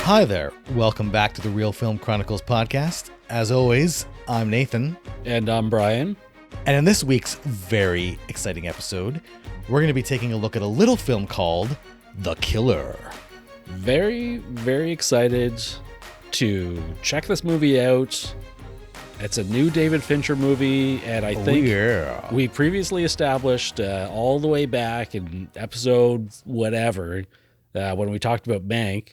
Hi there. Welcome back to the Real Film Chronicles podcast. As always, I'm Nathan. And I'm Brian. And in this week's very exciting episode, we're going to be taking a look at a little film called The Killer. Very, very excited to check this movie out. It's a new David Fincher movie, and I think we previously established all the way back in episode whatever, when we talked about Mank,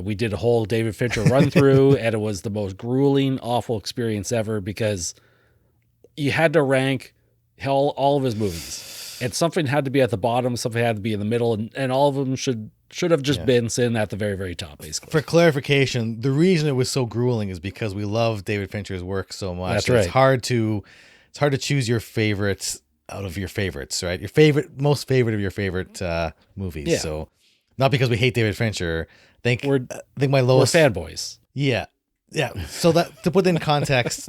we did a whole David Fincher run through, and it was the most grueling, awful experience ever because you had to rank all of his movies, and something had to be at the bottom, something had to be in the middle, and all of them should have just been sitting at the very, very top, basically. For clarification, the reason it was so grueling is because we love David Fincher's work so much. That's right. It's hard to choose your favorites out of your favorites, right? Most favorite of your favorite movies. Yeah. So not because we hate David Fincher. I think my We're lowest fanboys. Yeah. So that to put in context,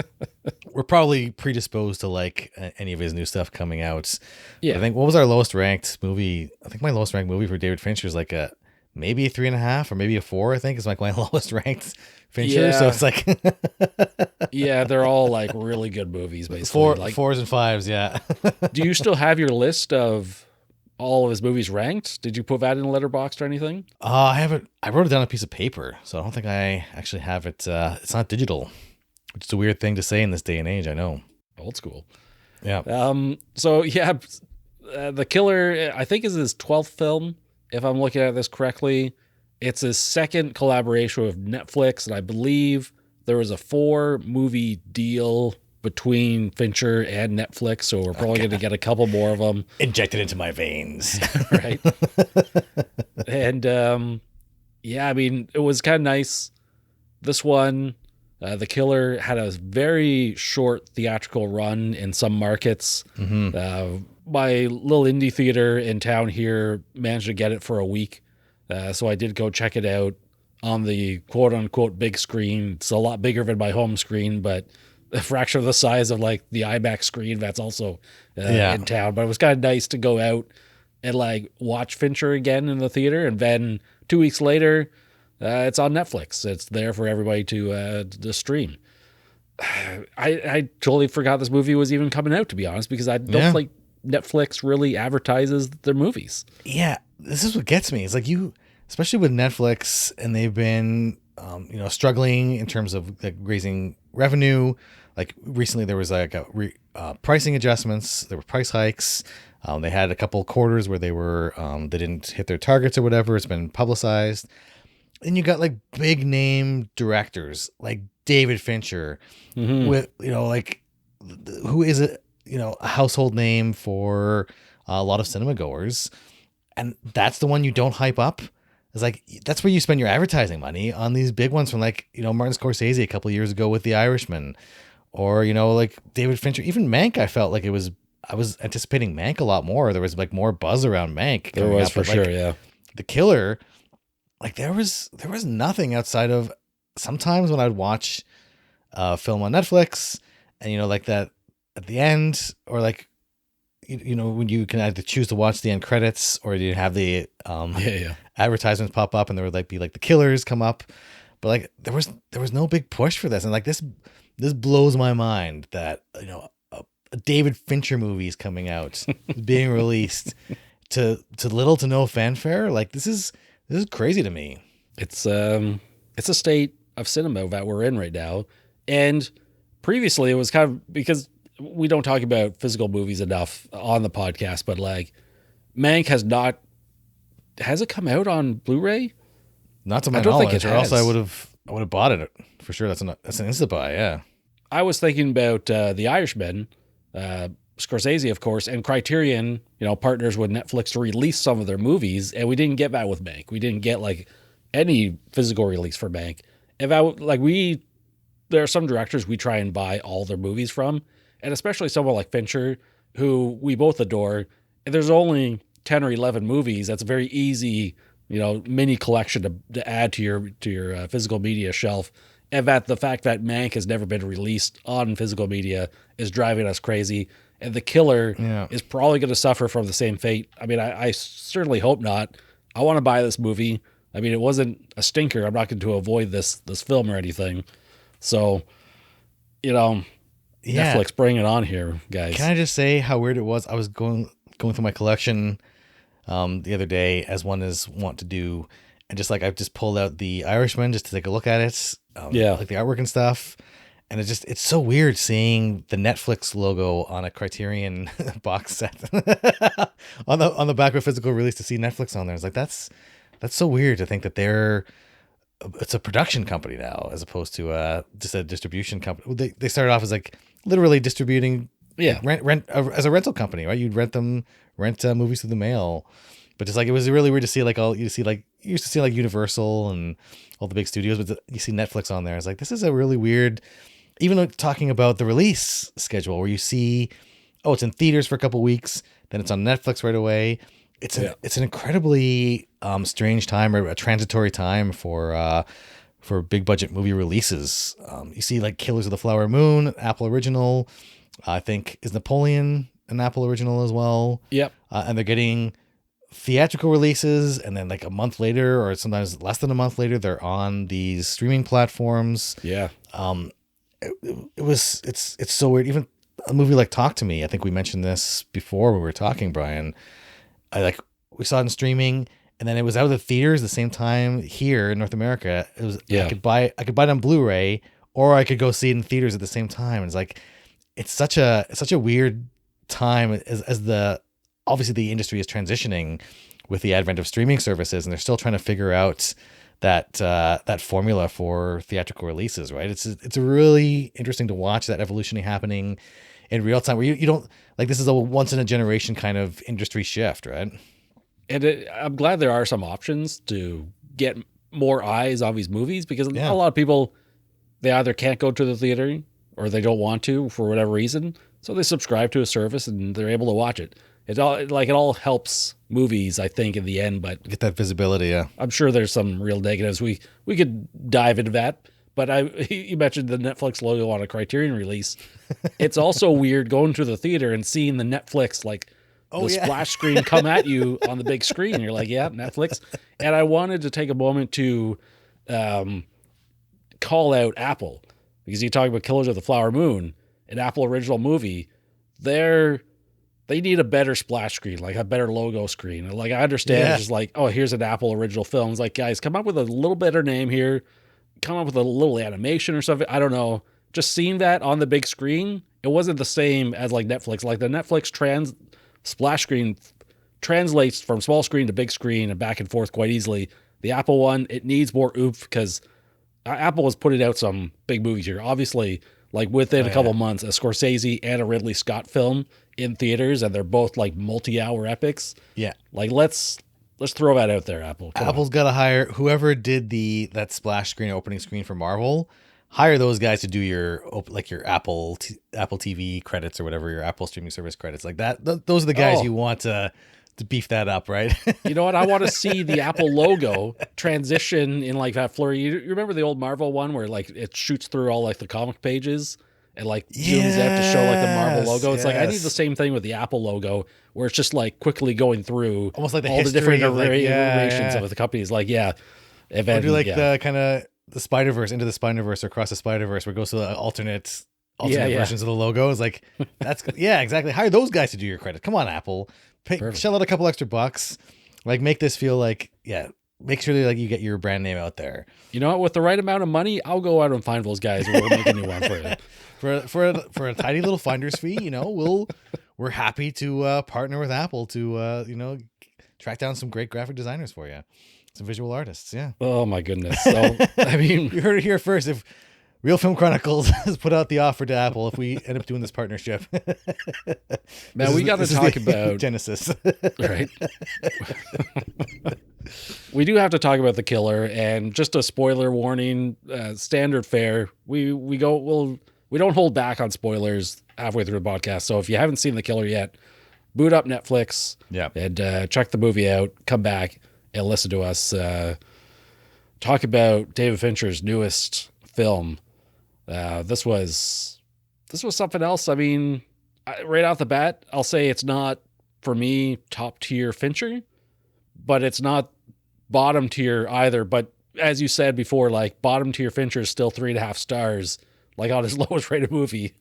we're probably predisposed to like any of his new stuff coming out. Yeah. But I think what was our lowest ranked movie? I think my lowest ranked movie for David Fincher is like maybe a 3.5 or maybe a 4. I think is like my lowest ranked Fincher. Yeah. So it's like Yeah, they're all like really good movies, basically. Like, 4s and 5s. Yeah. do you still have your list of all of his movies ranked? Did you put that in a letterbox or anything? I haven't. I wrote it down on a piece of paper, so I don't think I actually have it. It's not digital, which is a weird thing to say in this day and age. I know. Old school. Yeah. So yeah, The Killer, I think, is his 12th film, if I'm looking at this correctly. It's his second collaboration with Netflix, and I believe there was a 4-movie deal between Fincher and Netflix, so we're probably going to get a couple more of them Injected into my veins. right? And I mean, it was kind of nice. This one, The Killer, had a very short theatrical run in some markets. Mm-hmm. My little indie theater in town here managed to get it for a week, so I did go check it out on the quote-unquote big screen. It's a lot bigger than my home screen, but a fraction of the size of like the IMAX screen that's also in town. But it was kind of nice to go out and like watch Fincher again in the theater, and then 2 weeks later, it's on Netflix. It's there for everybody to stream. I totally forgot this movie was even coming out, to be honest, because I don't think Netflix really advertises their movies. Yeah, this is what gets me. It's like especially with Netflix, and they've been struggling in terms of like raising revenue. Like recently there was like pricing adjustments, there were price hikes. They had a couple quarters where they didn't hit their targets or whatever. It's been publicized. And you got like big name directors like David Fincher, with who is a household name for a lot of cinema goers, and that's the one you don't hype up. It's like, that's where you spend your advertising money, on these big ones from like, Martin Scorsese a couple of years ago with The Irishman, or, like David Fincher, even Mank. I felt like I was anticipating Mank a lot more. There was like more buzz around Mank. There was for sure. Yeah. The Killer, like there was nothing outside of sometimes when I'd watch a film on Netflix and, like that at the end, or like, when you can either choose to watch the end credits or you have the advertisements pop up, and there would be like The Killers come up, but like there was no big push for this. And like this blows my mind that a David Fincher movie is coming out, being released to little to no fanfare. Like this is crazy to me. It's a state of cinema that we're in right now, and previously it was kind of, because we don't talk about physical movies enough on the podcast, but like Mank has it come out on Blu-ray? Not to my knowledge, or else I would have bought it for sure. That's an instant buy. Yeah. I was thinking about The Irishman, Scorsese, of course, and Criterion, partners with Netflix to release some of their movies, and we didn't get that with Mank. We didn't get like any physical release for Mank. There are some directors we try and buy all their movies from, and especially someone like Fincher, who we both adore. And there's only 10 or 11 movies. That's a very easy, mini collection to add to your physical media shelf. And that the fact that Mank has never been released on physical media is driving us crazy. And The Killer is probably going to suffer from the same fate. I mean, I certainly hope not. I want to buy this movie. I mean, it wasn't a stinker. I'm not going to avoid this film or anything. So, you know, Yeah. Netflix, bring it on here, guys. Can I just say how weird it was? I was going through my collection the other day, as one is wont to do, and just like I've just pulled out The Irishman just to take a look at it, like the artwork and stuff. And it's so weird seeing the Netflix logo on a Criterion box set on the back of a physical release, to see Netflix on there. It's like that's so weird to think that it's a production company now as opposed to just a distribution company. They started off as like literally distributing, rent as a rental company, right? You'd rent movies through the mail, but just like it was really weird to see you used to see like Universal and all the big studios, but you see Netflix on there. It's like, this is a really weird. Even talking about the release schedule, where you see, it's in theaters for a couple weeks, then it's on Netflix right away. It's an incredibly strange time, or a transitory time for big budget movie releases. You see like Killers of the Flower Moon, Apple original. I think is Napoleon an Apple original as well. Yep. And they're getting theatrical releases, and then like a month later, or sometimes less than a month later, they're on these streaming platforms. Yeah. It's so weird. Even a movie like Talk to Me, I think we mentioned this before when we were talking, Brian. We saw it in streaming, and then it was out of the theaters the same time here in North America. It was I could buy it on Blu-ray, or I could go see it in theaters at the same time. It's like it's such a weird time as obviously the industry is transitioning with the advent of streaming services, and they're still trying to figure out that formula for theatrical releases, right? It's really interesting to watch that evolution happening in real time, where you don't like, this is a once in a generation kind of industry shift, right? And I'm glad there are some options to get more eyes on these movies, because a lot of people, they either can't go to the theater or they don't want to for whatever reason, so they subscribe to a service and they're able to watch it. It all helps movies, I think, in the end, but Get that visibility. Yeah. I'm sure there's some real negatives. We could dive into that, but you mentioned the Netflix logo on a Criterion release. It's also weird going to the theater and seeing the Netflix splash screen come at you on the big screen. You're like, yeah, Netflix. And I wanted to take a moment to call out Apple, because you talk about Killers of the Flower Moon, an Apple original movie. They need a better splash screen, like a better logo screen. Like, I understand it's just like, here's an Apple original film. It's like, guys, come up with a little better name here. Come up with a little animation or something. I don't know. Just seeing that on the big screen, it wasn't the same as like Netflix. Like the Netflix splash screen translates from small screen to big screen and back and forth quite easily. The Apple one, it needs more oomph, because Apple is putting out some big movies here. Obviously, like within a couple months, a Scorsese and a Ridley Scott film in theaters, and they're both like multi-hour epics. Yeah. Like let's throw that out there, Apple. Apple's got to hire whoever did that splash screen opening screen for Marvel. Hire those guys to do your Apple TV credits, or whatever, your Apple streaming service credits, like that. Those are the guys you want to beef that up, right? You know what? I want to see the Apple logo transition in like that flurry. You remember the old Marvel one where like it shoots through all like the comic pages and like zooms out to show like the Marvel logo? It's like, I need the same thing with the Apple logo, where it's just like quickly going through almost like all the different iterations of the companies. Like, or do like the kind of the Spider-Verse, Into the Spider-Verse, or Across the Spider-Verse, where it goes to the alternate versions of the logo. It's like, that's exactly. Hire those guys to do your credit. Come on, Apple. Shell out a couple extra bucks. Like, make this feel like, make sure that like you get your brand name out there. You know what? With the right amount of money, I'll go out and find those guys, and we'll make a new one for you. For a tiny little finder's fee, we're happy to partner with Apple to track down some great graphic designers for you, some visual artists. Yeah. Oh my goodness. So I mean, you heard it here first. If Real Film Chronicles has put out the offer to Apple, if we end up doing this partnership, man, we got to talk about Genesis, right? We do have to talk about The Killer, and just a spoiler warning, standard fare. We don't hold back on spoilers halfway through the podcast. So if you haven't seen The Killer yet, boot up Netflix, and check the movie out. Come back and listen to us talk about David Fincher's newest film. This was something else. I mean, right off the bat, I'll say it's not, for me, top tier Fincher, but it's not bottom tier either, but as you said before, like bottom tier Fincher is still 3.5 stars, like on his lowest rated movie.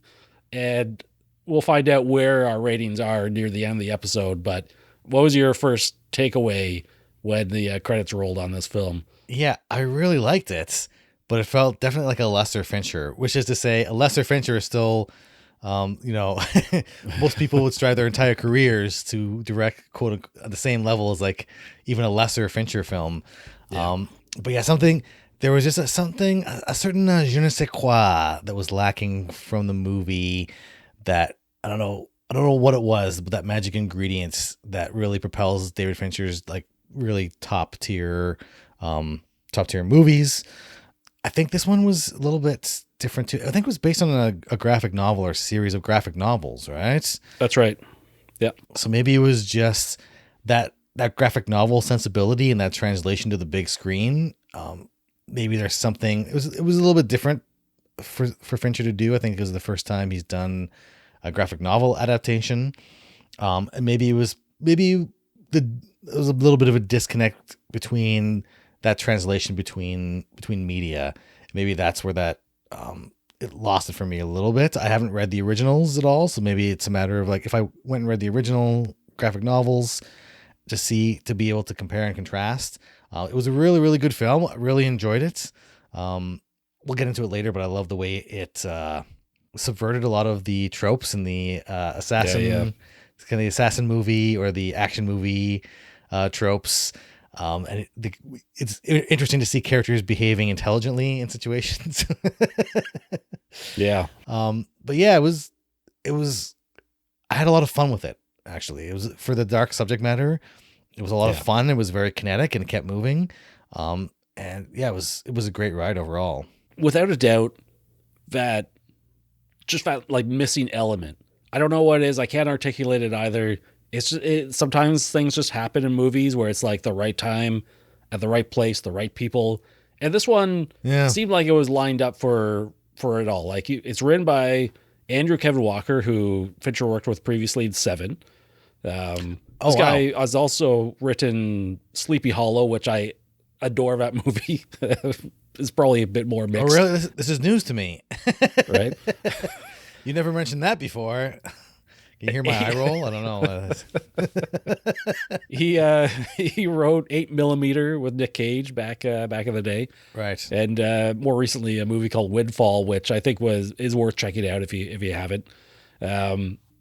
And we'll find out where our ratings are near the end of the episode. But what was your first takeaway when the credits rolled on this film? Yeah, I really liked it, but it felt definitely like a lesser Fincher, which is to say a lesser Fincher is still, most people would strive their entire careers to direct quote at the same level as like even a lesser Fincher film. Yeah. But yeah, there was just a certain je ne sais quoi that was lacking from the movie that I don't know what it was, but that magic ingredient that really propels David Fincher's like really top tier movies. I think this one was a little bit different too. I think it was based on a graphic novel or series of graphic novels, right? That's right. Yeah. So maybe it was just that graphic novel sensibility and that translation to the big screen. Maybe there's something. It was a little bit different for Fincher to do. I think it was the first time he's done a graphic novel adaptation. And maybe it was a little bit of a disconnect between that translation between media. Maybe that's where that it lost it for me a little bit. I haven't read the originals at all, so maybe it's a matter of like if I went and read the original graphic novels to be able to compare and contrast. It was a really, really good film. I really enjoyed it. We'll get into it later, but I love the way it subverted a lot of the tropes in the assassin, kind of the assassin movie or the action movie tropes. And it's interesting to see characters behaving intelligently in situations. Yeah. But yeah, it was, I had a lot of fun with it. Actually, it was for the dark subject matter. It was a lot of fun. It was very kinetic and it kept moving. And yeah, it was a great ride overall. Without a doubt, that like missing element. I don't know what it is. I can't articulate it either. It's just, sometimes things just happen in movies where it's like the right time at the right place, the right people. And this one seemed like it was lined up for it all. Like it's written by Andrew Kevin Walker, who Fincher worked with previously in Seven. This guy has also written Sleepy Hollow, which I adore that movie. It's probably a bit more mixed. Oh, really? This is news to me. Right? You never mentioned that before. Can you hear my eye roll? I don't know. He wrote 8mm with Nick Cage back in the day, right? And more recently, a movie called Windfall, which I think is worth checking out if you haven't.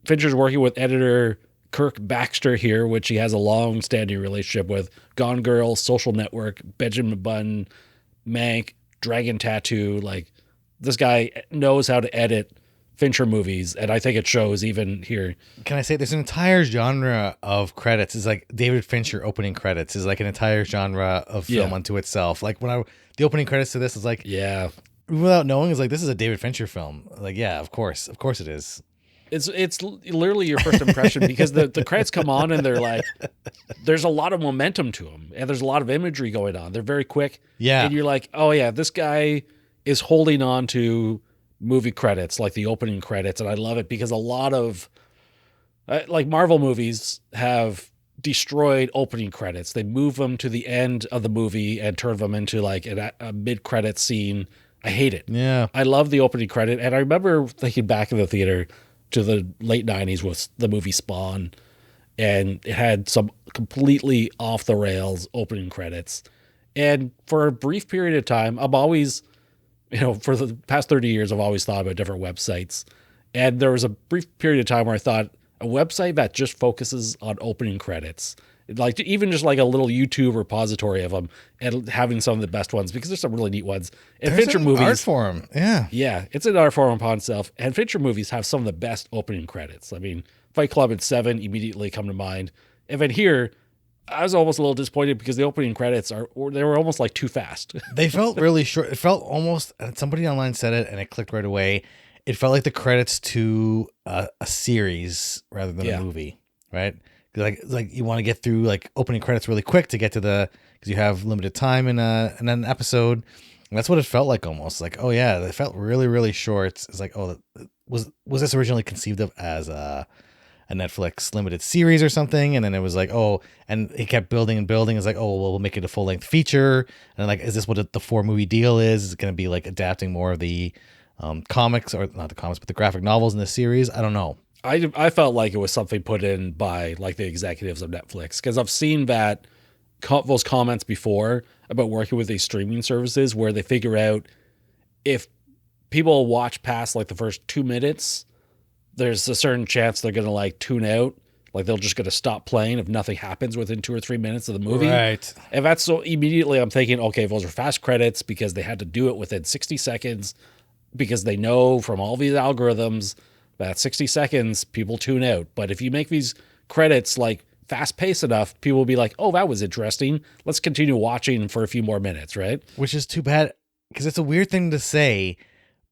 Fincher's working with editor Kirk Baxter here, which he has a long-standing relationship with. Gone Girl, Social Network, Benjamin Button, Mank, Dragon Tattoo. Like, this guy knows how to edit Fincher movies, and I think it shows even here. Can I say there's an entire genre of credits? It's like David Fincher opening credits is like an entire genre of film unto itself. Like the opening credits to this is like, without knowing, is like, this is a David Fincher film. Like, yeah, of course it is. It's literally your first impression because the credits come on and they're like, there's a lot of momentum to them and there's a lot of imagery going on. They're very quick. Yeah. And you're like, oh yeah, this guy is holding on to movie credits, like the opening credits. And I love it because a lot of like Marvel movies have destroyed opening credits. They move them to the end of the movie and turn them into like a mid-credit scene. I hate it. Yeah. I love the opening credit. And I remember thinking back in the theater to the late 90s with the movie Spawn, and it had some completely off the rails opening credits. And for a brief period of time, I'm always, for the past 30 years, I've always thought about different websites. And there was a brief period of time where I thought a website that just focuses on opening credits, like even just like a little YouTube repository of them and having some of the best ones, because there's some really neat ones. And There's Fincher an movies, art form. Yeah. Yeah, it's an art form upon itself. And Fincher movies have some of the best opening credits. I mean, Fight Club and Seven immediately come to mind. And then here, I was almost a little disappointed because the opening credits they were almost like too fast. They felt really short. It felt almost, somebody online said it and it clicked right away. It felt like the credits to a series rather than a movie, right? Like you want to get through like opening credits really quick to get to because you have limited time in an episode. And that's what it felt like almost. Like, oh yeah, it felt really, really short. It's like, oh, was this originally conceived of as a Netflix limited series or something, and then it was like, oh, and it kept building and building. It's like, oh, well, we'll make it a full length feature, and like, is this what the 4-movie deal is? Is it going to be like adapting more of the comics, or not the comics, but the graphic novels in the series? I don't know. I felt like it was something put in by like the executives of Netflix, because I've seen that those comments before about working with these streaming services where they figure out if people watch past like the first 2 minutes, there's a certain chance they're going to like tune out. Like they'll just going to stop playing if nothing happens within 2 or 3 minutes of the movie. Right. And that's so immediately I'm thinking, okay, those are fast credits because they had to do it within 60 seconds because they know from all these algorithms that 60 seconds people tune out. But if you make these credits like fast paced enough, people will be like, oh, that was interesting. Let's continue watching for a few more minutes, right? Which is too bad, because it's a weird thing to say,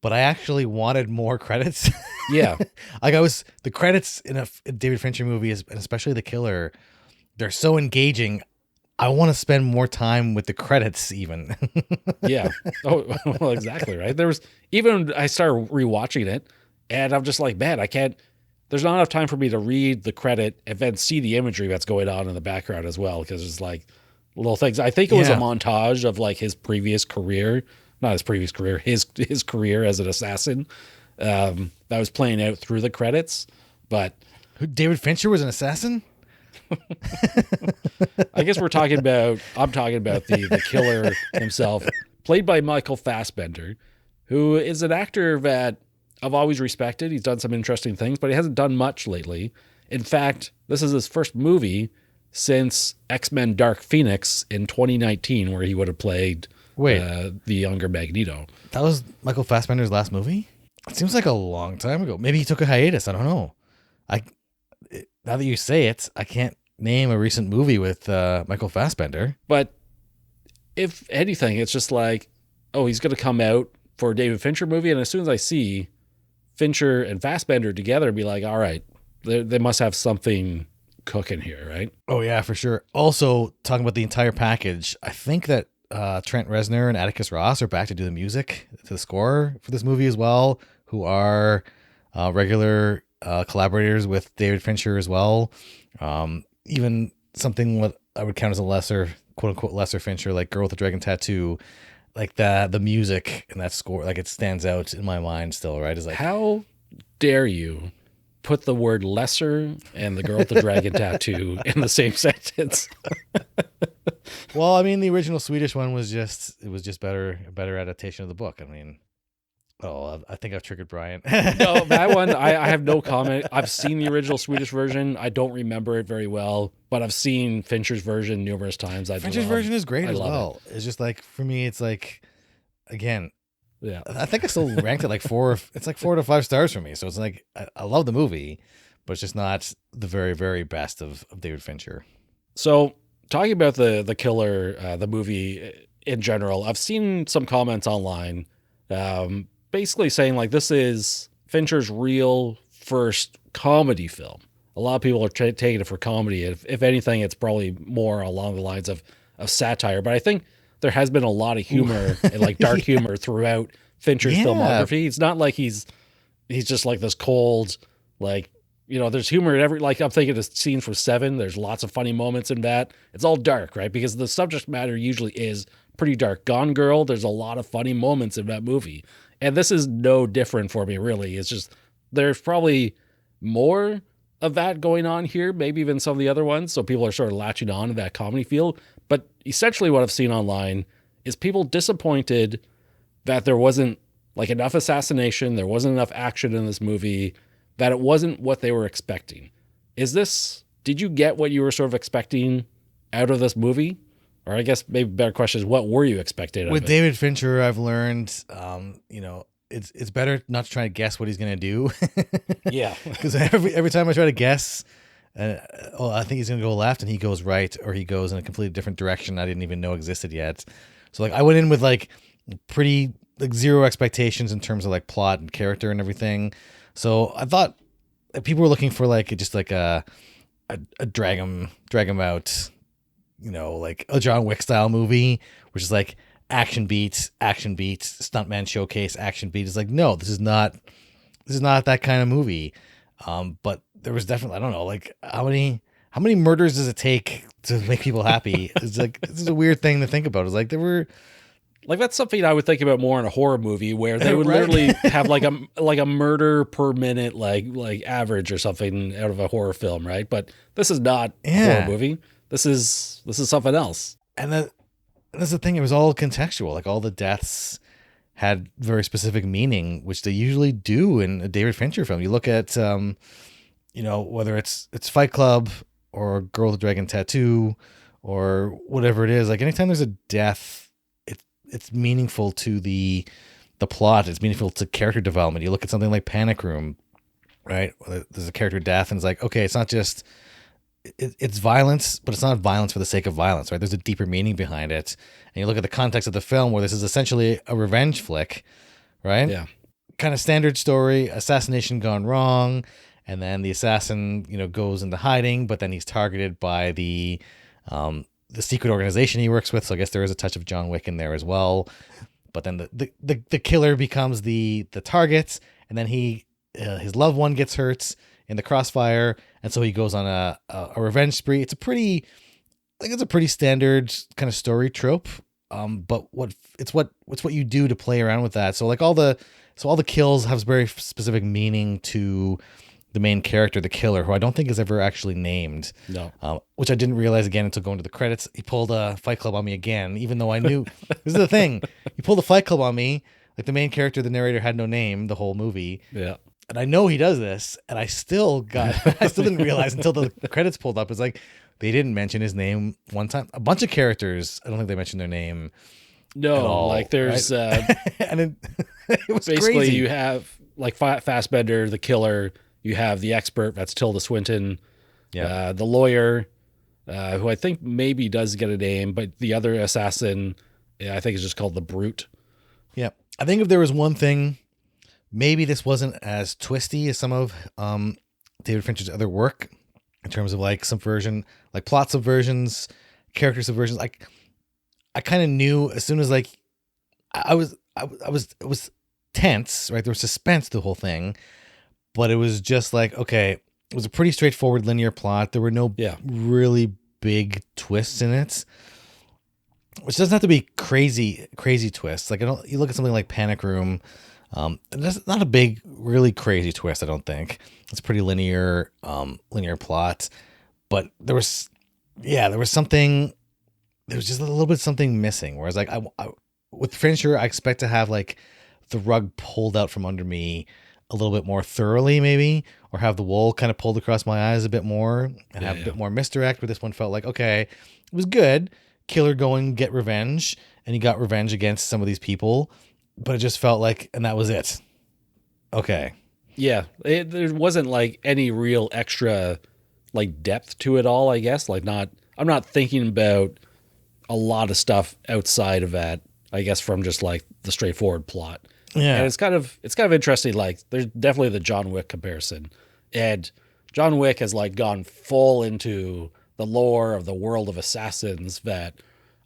but I actually wanted more credits. Yeah. Like the credits in a David Fincher movie, and especially The Killer, they're so engaging. I want to spend more time with the credits even. Yeah. Oh, well, exactly. Right. There was, even I started rewatching it and I'm just like, man, there's not enough time for me to read the credit and then see the imagery that's going on in the background as well. Cause it's like little things. I think it was a montage of like his previous career, not his previous career, his career as an assassin, that was playing out through the credits. But David Fincher was an assassin? I guess I'm talking about the killer himself, played by Michael Fassbender, who is an actor that I've always respected. He's done some interesting things, but he hasn't done much lately. In fact, this is his first movie since X-Men Dark Phoenix in 2019, where he would have played the younger Magneto. That was Michael Fassbender's last movie? It seems like a long time ago. Maybe he took a hiatus. I don't know. Now that you say it, I can't name a recent movie with Michael Fassbender. But if anything, it's just like, oh, he's going to come out for a David Fincher movie, and as soon as I see Fincher and Fassbender together, be like, all right, they must have something cooking here, right? Oh, yeah, for sure. Also, talking about the entire package, I think that Trent Reznor and Atticus Ross are back to do the music to the score for this movie as well, who are regular collaborators with David Fincher as well. Even something what I would count as a lesser, quote unquote, lesser Fincher, like Girl with the Dragon Tattoo, like the music in that score, like it stands out in my mind still, right? Is like, how dare you put the word lesser and the Girl with the Dragon Tattoo in the same sentence? Well, I mean, the original Swedish one was just better, a better adaptation of the book. I mean, I think I've triggered Brian. No, that one, I have no comment. I've seen the original Swedish version. I don't remember it very well, but I've seen Fincher's version numerous times. Fincher's version is great as well. It's just like, for me, it's like, again, yeah, I think I still ranked it like 4. It's like 4 to 5 stars for me. So it's like, I love the movie, but it's just not the very, very best of David Fincher. So talking about the Killer, the movie in general, I've seen some comments online, basically saying like this is Fincher's real first comedy film. A lot of people are taking it for comedy. If anything, it's probably more along the lines of satire. But I think there has been a lot of humor and like dark humor throughout Fincher's filmography. It's not like he's just like this cold, like, you know, there's humor in every, like I'm thinking of scenes from Seven. There's lots of funny moments in that. It's all dark, right? Because the subject matter usually is pretty dark. Gone Girl, there's a lot of funny moments in that movie. And this is no different for me, really. It's just, there's probably more of that going on here, maybe even some of the other ones. So people are sort of latching on to that comedy feel. But essentially what I've seen online is people disappointed that there wasn't like enough assassination, there wasn't enough action in this movie, that it wasn't what they were expecting. Did you get what you were sort of expecting out of this movie? Or I guess maybe better question is, what were you expecting? With David Fincher, I've learned, it's better not to try to guess what he's going to do. Yeah. Because every time I try to guess, I think he's going to go left and he goes right, or he goes in a completely different direction I didn't even know existed yet. So like I went in with like pretty like zero expectations in terms of like plot and character and everything. So I thought people were looking for like just like a drag him out, like a John Wick style movie, which is like action beats, stuntman showcase, action beat. It's like, no, this is not that kind of movie. But there was definitely, I don't know, like how many murders does it take to make people happy? It's like, this is a weird thing to think about. It's like there were, Like that's something I would think about more in a horror movie where they would Right. literally have like a murder per minute like average or something out of a horror film, right? But this is not a Yeah. horror movie. This is something else. and that's the thing. It was all contextual. Like all the deaths had very specific meaning, which they usually do in a David Fincher film. You look at, whether it's Fight Club or Girl with the Dragon Tattoo or whatever it is, like anytime there's a death, it's meaningful to the plot. It's meaningful to character development. You look at something like Panic Room, right? There's a character death and it's like, okay, it's not just, it's violence, but it's not violence for the sake of violence, right? There's a deeper meaning behind it. And you look at the context of the film where this is essentially a revenge flick, right? Yeah. Kind of standard story, assassination gone wrong. And then the assassin, goes into hiding, but then he's targeted by the secret organization he works with. So I guess there is a touch of John Wick in there as well. But then the killer becomes the target, and then his loved one gets hurt in the crossfire, and so he goes on a revenge spree. It's a pretty standard kind of story trope. But it's what you do to play around with that. So like all the kills have very specific meaning to the main character, the killer, who I don't think is ever actually named. No. Which I didn't realize again until going to the credits. He pulled a Fight Club on me again, even though I knew. This is the thing. He pulled a Fight Club on me. Like the main character, the narrator, had no name the whole movie. Yeah. And I know he does this, and I still didn't realize until the credits pulled up. It's like they didn't mention his name one time. A bunch of characters, I don't think they mentioned their name. No, at all, like there's right? And it was basically crazy. you have like Fassbender, the killer. You have the expert, that's Tilda Swinton. Yeah. The lawyer, who I think maybe does get a name, but the other assassin, I think is just called the Brute. Yeah. I think if there was one thing, maybe this wasn't as twisty as some of David Fincher's other work in terms of like subversion, like plot subversions, character subversions. Like I kind of knew as soon as like it was tense, right? There was suspense to the whole thing. But it was just like, okay, it was a pretty straightforward linear plot. There were no really big twists in it, which doesn't have to be crazy twists. Like you look at something like Panic Room, that's not a big, really crazy twist. I don't think it's a pretty linear plot. But there was something. There was just a little bit something missing. Whereas like I with Fincher, I expect to have like the rug pulled out from under me a little bit more thoroughly, maybe, or have the wool kind of pulled across my eyes a bit more and have a bit more misdirect. But this one felt like, okay, it was good. Killer going get revenge, and he got revenge against some of these people, but it just felt like, and that was it. Okay. Yeah, there wasn't like any real extra like depth to it all, I guess. Like I'm not thinking about a lot of stuff outside of that, I guess, from just like the straightforward plot. Yeah. And it's kind of interesting. Like there's definitely the John Wick comparison, and John Wick has like gone full into the lore of the world of assassins that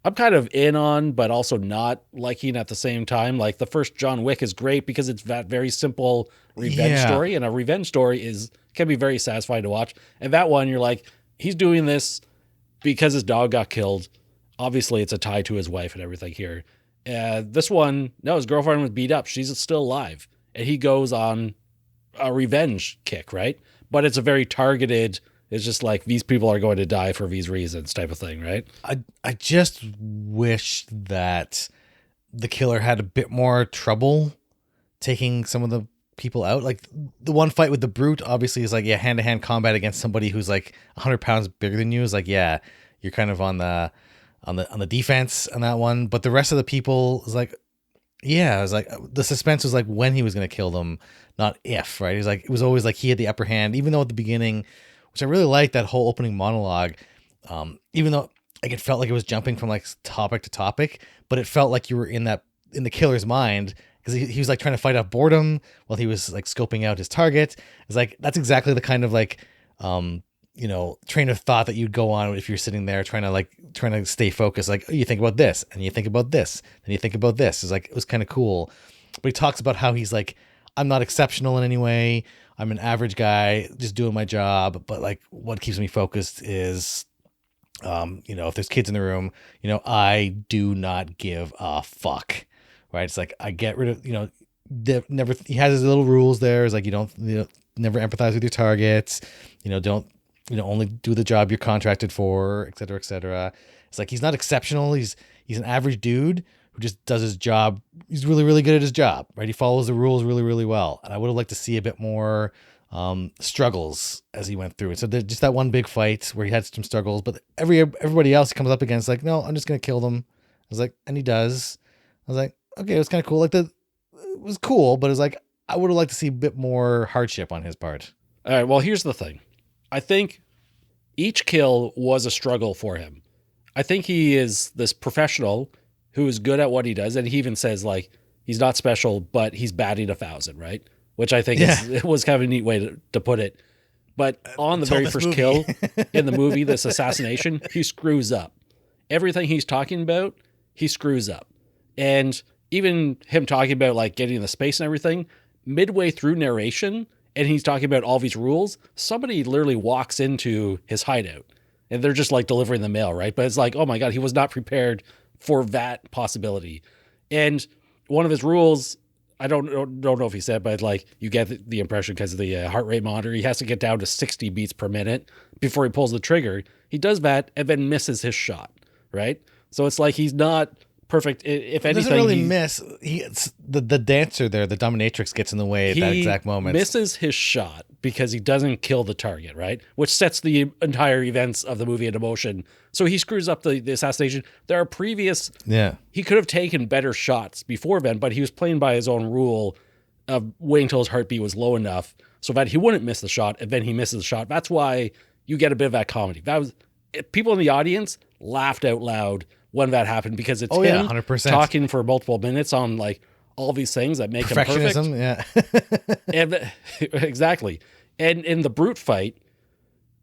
I'm kind of in on, but also not liking at the same time. Like the first John Wick is great because it's that very simple revenge story, and a revenge story can be very satisfying to watch. And that one, you're like, he's doing this because his dog got killed. Obviously, it's a tie to his wife and everything here. This one, no, his girlfriend was beat up. She's still alive. And he goes on a revenge kick, right? But it's a very targeted, it's just like these people are going to die for these reasons type of thing, right? I just wish that the killer had a bit more trouble taking some of the people out. Like the one fight with the Brute obviously is like, hand-to-hand combat against somebody who's like 100 pounds bigger than you is like, you're kind of on the defense on that one. But the rest of the people is like, it was like the suspense was like when he was going to kill them, not if, right? It was always like he had the upper hand, even though at the beginning, which I really liked that whole opening monologue. Even though like it felt like it was jumping from like topic to topic, but it felt like you were in the killer's mind because he was like trying to fight off boredom while he was like scoping out his target. It's like, that's exactly the kind of like, train of thought that you'd go on if you're sitting there trying to stay focused. Like, oh, you think about this and you think about this and you think about this. It's like, it was kind of cool. But he talks about how he's like, I'm not exceptional in any way. I'm an average guy just doing my job, but like what keeps me focused is, if there's kids in the room, I do not give a fuck, right? It's like I get rid of, never. He has his little rules there. It's like you don't, never empathize with your targets, don't, only do the job you're contracted for, et cetera, et cetera. It's like he's not exceptional. He's an average dude who just does his job. He's really, really good at his job, right? He follows the rules really, really well. And I would have liked to see a bit more struggles as he went through it. So just that one big fight where he had some struggles, but everybody else he comes up against, like, no, I'm just gonna kill them. I was like, and he does. I was like, okay, it was kind of cool. Like it was cool, but it was like I would have liked to see a bit more hardship on his part. All right. Well, here's the thing. I think each kill was a struggle for him. I think he is this professional who is good at what he does, and he even says like he's not special, but he's batting 1,000, right? Which I think it was kind of a neat way to put it. But on the very first kill in the movie, this assassination, he screws up. Everything he's talking about, he screws up. And even him talking about like getting the space and everything, midway through narration, and he's talking about all these rules, somebody literally walks into his hideout and they're just like delivering the mail, right? But it's like, oh my God, he was not prepared for that possibility. And one of his rules, I don't know if he said, but like you get the impression because of the heart rate monitor, he has to get down to 60 beats per minute before he pulls the trigger. He does that and then misses his shot, right? So it's like he's not perfect. If anything, doesn't really miss. It's the dancer there, the dominatrix, gets in the way at that exact moment. Misses his shot because he doesn't kill the target, right? Which sets the entire events of the movie into motion. So he screws up the assassination. There are previous. Yeah. He could have taken better shots before then, but he was playing by his own rule of waiting until his heartbeat was low enough so that he wouldn't miss the shot, and then he misses the shot. That's why you get a bit of that comedy. That was people in the audience laughed out loud when that happened because it's him 100%. talking for multiple minutes on like all these things that make him perfect. Perfectionism, yeah. And exactly. And in the brute fight,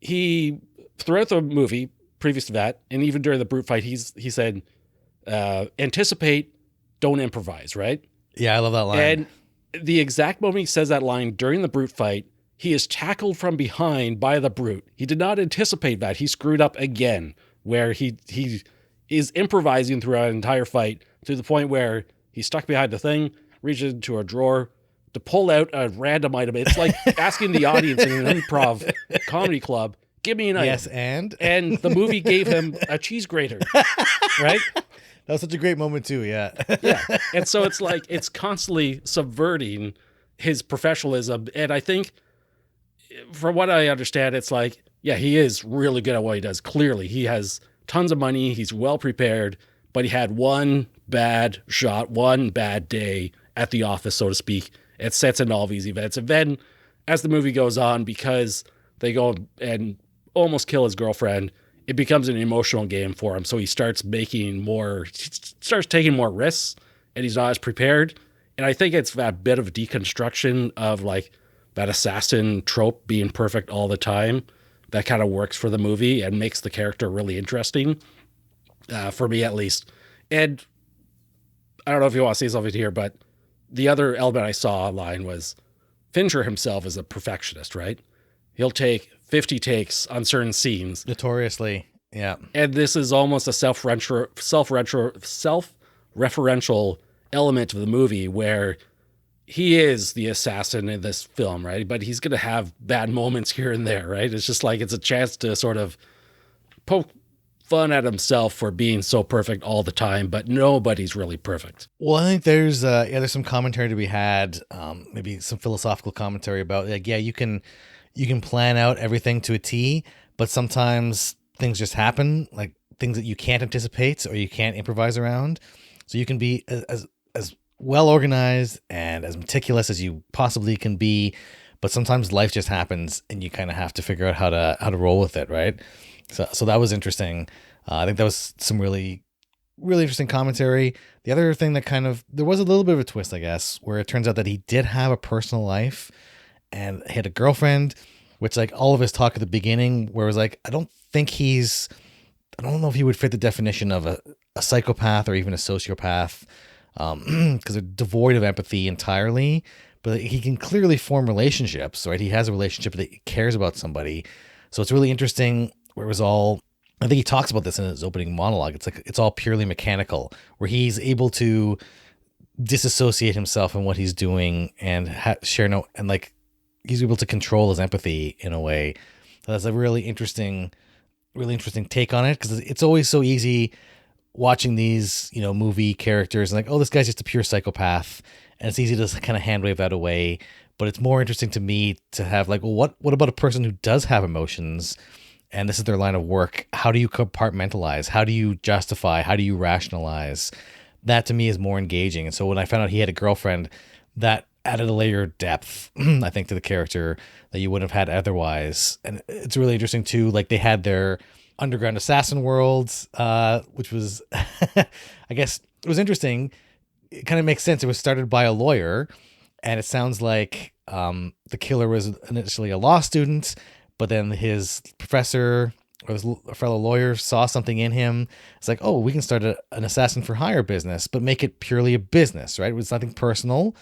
he throughout the movie, previous to that, and even during the brute fight, he said, anticipate, don't improvise, right? Yeah, I love that line. And the exact moment he says that line during the brute fight, he is tackled from behind by the brute. He did not anticipate that. He screwed up again, where he is improvising throughout an entire fight to the point where he's stuck behind the thing, reaches into a drawer to pull out a random item. It's like asking the audience in an improv comedy club, give me an item. Yes, and the movie gave him a cheese grater, right? That was such a great moment too, yeah. Yeah. And so it's like, it's constantly subverting his professionalism. And I think from what I understand, it's like, yeah, he is really good at what he does. Clearly, he has tons of money. He's well prepared, but he had one bad shot, one bad day at the office, so to speak. It sets into all these events. And then as the movie goes on, because they go and almost kill his girlfriend, it becomes an emotional game for him. So he starts taking more risks, and he's not as prepared. And I think it's that bit of deconstruction of like that assassin trope being perfect all the time that kind of works for the movie and makes the character really interesting, for me at least. And I don't know if you want to say something here, but the other element I saw online was Fincher himself is a perfectionist, right? He'll take 50 takes on certain scenes. Notoriously, yeah. And this is almost a self-referential element of the movie where he is the assassin in this film, right? But he's going to have bad moments here and there, right? It's just like it's a chance to sort of poke fun at himself for being so perfect all the time, but nobody's really perfect. Well, I think there's some commentary to be had, maybe some philosophical commentary about like, yeah, you can plan out everything to a T, but sometimes things just happen, like things that you can't anticipate or you can't improvise around. So you can be as well organized and as meticulous as you possibly can be, but sometimes life just happens and you kind of have to figure out how to roll with it, right? So that was interesting. I think that was some really, really interesting commentary. The other thing that there was a little bit of a twist, I guess, where it turns out that he did have a personal life and he had a girlfriend, which like all of his talk at the beginning, where it was like, I don't know if he would fit the definition of a psychopath or even a sociopath, because they're devoid of empathy entirely. but he can clearly form relationships, right? He has a relationship that he cares about somebody. So it's really interesting where it was all, I think he talks about this in his opening monologue. It's like, it's all purely mechanical, where he's able to disassociate himself in what he's doing and share no, and like, he's able to control his empathy in a way. So that's a really interesting take on it, because it's always so easy watching these, movie characters and like, oh, this guy's just a pure psychopath, and it's easy to kind of hand wave that away. But it's more interesting to me to have like, well, what about a person who does have emotions, and this is their line of work? How do you compartmentalize? How do you justify? How do you rationalize? That to me is more engaging. And so when I found out he had a girlfriend, that added a layer of depth, I think, to the character that you wouldn't have had otherwise. And it's really interesting too. Like, they had their underground assassin worlds, which was, I guess it was interesting. It kind of makes sense. It was started by a lawyer, and it sounds like the killer was initially a law student, but then his professor or his fellow lawyer saw something in him. It's like, oh, we can start an assassin for hire business, but make it purely a business, right? It was nothing personal.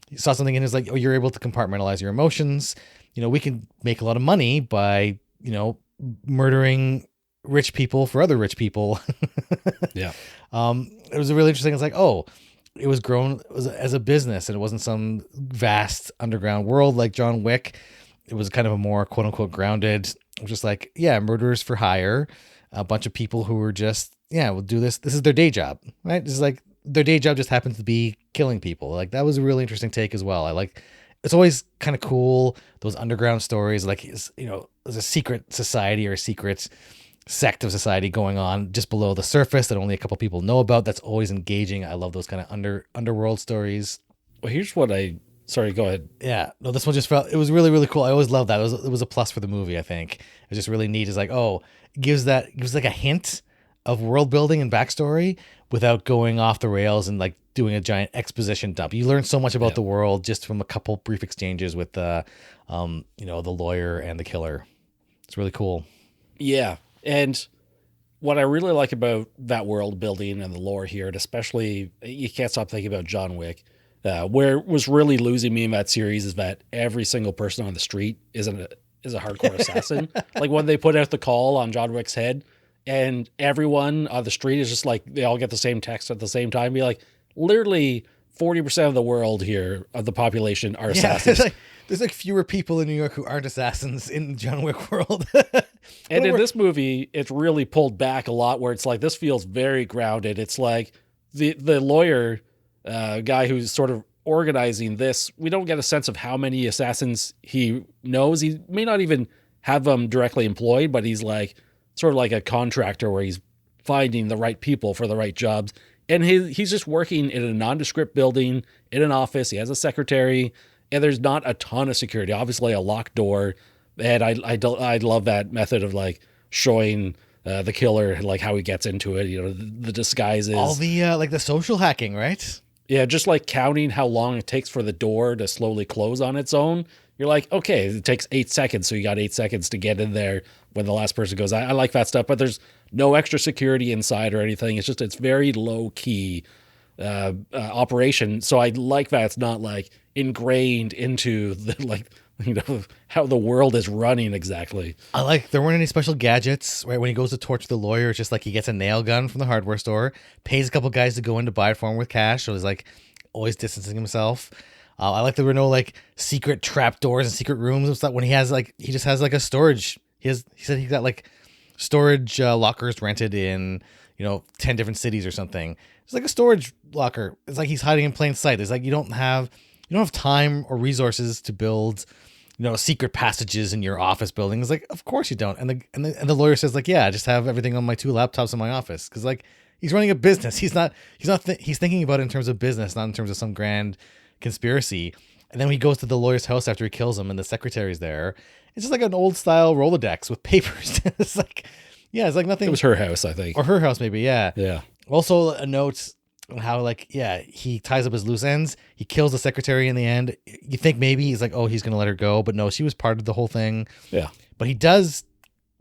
He saw something in his like, oh, you're able to compartmentalize your emotions. We can make a lot of money by, murdering rich people for other rich people. Yeah. It was really interesting. It's like, oh, it was grown as a business, and it wasn't some vast underground world like John Wick. It was kind of a more quote unquote grounded, just like, yeah, murderers for hire, a bunch of people who were just, yeah, we'll do this. This is their day job, right? This is like, their day job just happens to be killing people. Like, that was a really interesting take as well. I like, it's always kind of cool, those underground stories, like, there's a secret society or a secret sect of society going on just below the surface that only a couple people know about. That's always engaging. I love those kind of underworld stories. Well, here's what sorry, go ahead. Yeah, no, this one just felt, it was really, really cool. I always loved that. It was a plus for the movie, I think. It was just really neat. It's like, oh, it gives like a hint of world building and backstory without going off the rails and like doing a giant exposition dump. You learn so much about the world just from a couple brief exchanges with the lawyer and the killer. It's really cool. Yeah. And what I really like about that world building and the lore here, and especially, you can't stop thinking about John Wick, where it was really losing me in that series is that every single person on the street is a hardcore assassin. Like, when they put out the call on John Wick's head, and everyone on the street is just like, they all get the same text at the same time. Be like, literally 40% of the world here, of the population, are assassins. There's like fewer people in New York who aren't assassins in John Wick world. And in this movie, it's really pulled back a lot, where it's like, this feels very grounded. It's like the lawyer guy who's sort of organizing this, we don't get a sense of how many assassins he knows. He may not even have them directly employed, but he's like sort of like a contractor where he's finding the right people for the right jobs. And he's just working in a nondescript building in an office. He has a secretary, and there's not a ton of security. Obviously, a locked door. And I love that method of like showing the killer, like how he gets into it. The disguises, all the like the social hacking, right? Yeah, just like counting how long it takes for the door to slowly close on its own. You're like, okay, it takes 8 seconds, so you got 8 seconds to get in there when the last person goes. I like that stuff, but there's no extra security inside or anything. It's very low key operation. So I like that it's not like ingrained into the how the world is running exactly. I like there weren't any special gadgets, right? When he goes to torture the lawyer, it's just like he gets a nail gun from the hardware store, pays a couple guys to go in to buy it for him with cash. So he's like always distancing himself. I like there were no like secret trap doors and secret rooms and stuff. When he just has like a storage. He said he got like storage lockers rented in 10 different cities or something. It's like a storage locker. It's like he's hiding in plain sight. It's like you don't have time or resources to build secret passages in your office building. It's like, of course you don't. And the lawyer says like, yeah, I just have everything on my 2 laptops in my office, because like he's running a business. He's thinking about it in terms of business, not in terms of some grand conspiracy. And then he goes to the lawyer's house after he kills him, and the secretary's there. It's just like an old style Rolodex with papers. It's like, yeah, it's like nothing. It was her house, I think, or her house maybe. Yeah. Yeah. Also a note on how like, yeah, he ties up his loose ends. He kills the secretary in the end. You think maybe he's like, oh, he's going to let her go, but no, she was part of the whole thing. Yeah. But he does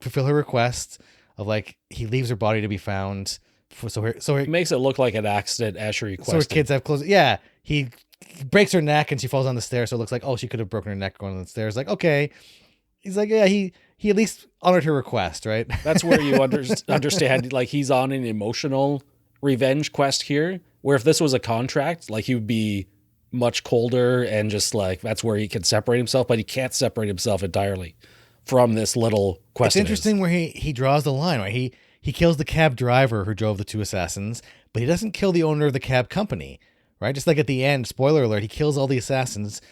fulfill her request of like, he leaves her body to be found. So he makes it look like an accident as she requested. So her kids have clothes. Yeah. He breaks her neck and she falls on the stairs. So it looks like, oh, she could have broken her neck going on the stairs. Like, okay. He's like, yeah, he at least honored her request, right? That's where you understand, like, he's on an emotional revenge quest here, where if this was a contract, like, he would be much colder and just like, that's where he can separate himself, but he can't separate himself entirely from this little quest. It's interesting where he draws the line, right? He kills the cab driver who drove the two assassins, but he doesn't kill the owner of the cab company, right? Just like at the end, spoiler alert, he kills all the assassins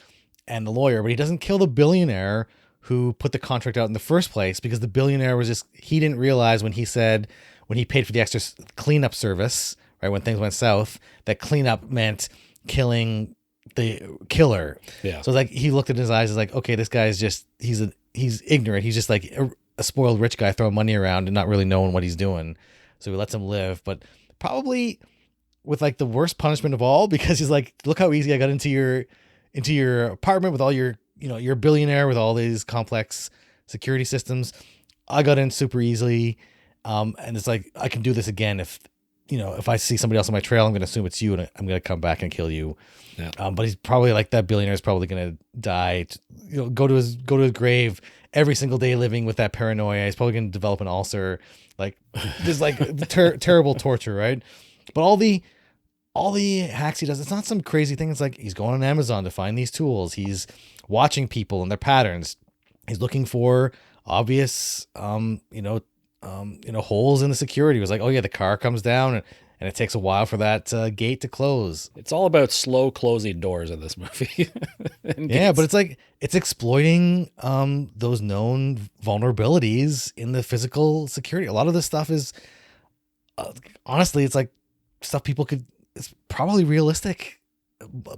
and the lawyer, but he doesn't kill the billionaire who put the contract out in the first place, because the billionaire was just, he didn't realize when he paid for the extra cleanup service, right, when things went south, that cleanup meant killing the killer. Yeah. So like he looked at his eyes, is like, okay, this guy's just, he's ignorant. He's just like a spoiled rich guy throwing money around and not really knowing what he's doing. So he lets him live, but probably with like the worst punishment of all, because he's like, look how easy I got into your apartment with all your, you're a billionaire with all these complex security systems. I got in super easily. And it's like, I can do this again. If I see somebody else on my trail, I'm going to assume it's you and I'm going to come back and kill you. Yeah. But he's probably like, that billionaire is probably going to die, go to his grave every single day living with that paranoia. He's probably going to develop an ulcer, like just like terrible torture. Right. But all the hacks he does, it's not some crazy thing. It's like, he's going on Amazon to find these tools. He's watching people and their patterns. He's looking for obvious, holes in the security. It was like, oh yeah, the car comes down and it takes a while for that gate to close. It's all about slow closing doors in this movie. Yeah, but it's like, it's exploiting those known vulnerabilities in the physical security. A lot of this stuff is, honestly, it's like stuff it's probably realistic,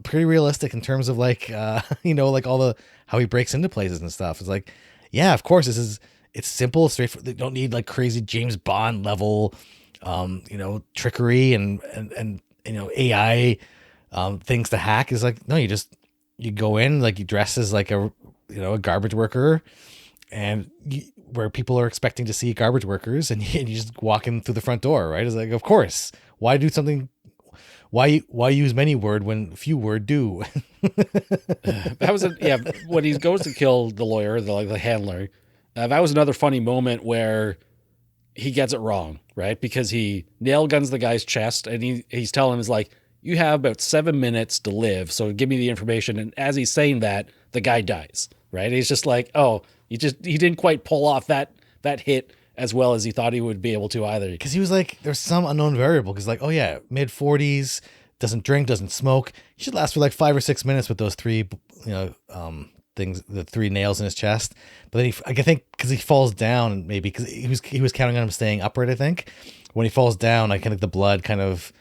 pretty realistic in terms of like, like all how he breaks into places and stuff. It's like, yeah, of course, it's simple, straightforward. They don't need like crazy James Bond level, trickery and AI things to hack. Is like, no, you go in, like, you dress as like a garbage worker, and where people are expecting to see garbage workers, and you just walk in through the front door, right? It's like, of course, why do something? Why use many word when few word do? That was when he goes to kill the lawyer, the handler. That was another funny moment where he gets it wrong, right? Because he nail guns the guy's chest, and he's telling him, is like, you have about 7 minutes to live, so give me the information. And as he's saying that, the guy dies, right? He's just like, oh, he didn't quite pull off that hit as well as he thought he would be able to either. Because he was like, there's some unknown variable. Because like, oh yeah, mid-40s, doesn't drink, doesn't smoke. He should last for like 5 or 6 minutes with those three, things, the 3 nails in his chest. But then I think because he falls down, maybe because he was counting on him staying upright. I think when he falls down, I think the blood kind of